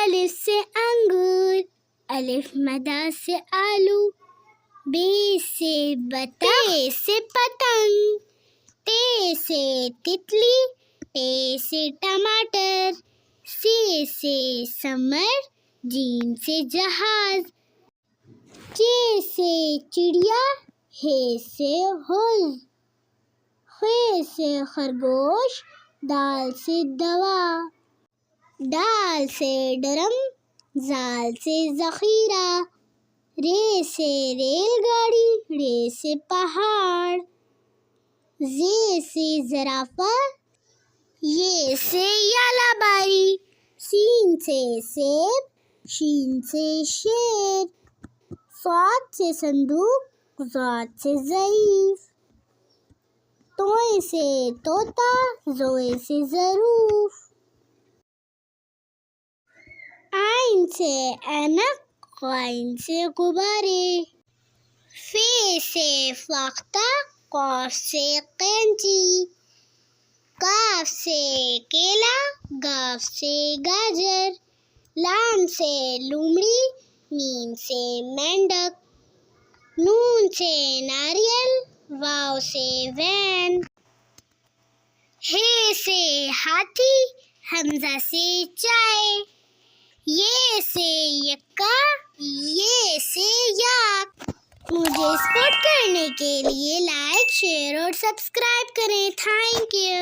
الف سے انگور، الف مدہ سے آلو، بے سے بطخ، تے سے پتنگ، تے سے تتلی، ٹے سے ٹماٹر، سے سمر، جیم سے جہاز، چے سے چڑیا، ہے سے ہز، خے سے خرگوش، دال سے دوا، ڈال سے ڈرم، زال سے ذخیرہ، رے سے ریل گاڑی، ڑے سے پہاڑ، زے سے زرافہ، یہ سے یالا باری، سین سے سیب، شین سے شیر، صاد سے صندوق، ضاد سے ضعیف، توئے سے طوطا، زوئے سے ظروف، عین سے اینک، غین سے غبارے، فے سے فاختہ، قاف سے قینچی، کاف سے کیلا، گاف سے گاجر، لام سے لومڑی، میم سے مینڈک، نون سے ناریل، واو سے وین، ہے سے ہاتھی، حمزہ سے چائے، یہ سے یکا، یہ سے یاک۔ مجھے سپورٹ کرنے کے لیے لائک، شیئر اور سبسکرائب کریں۔ Thank you.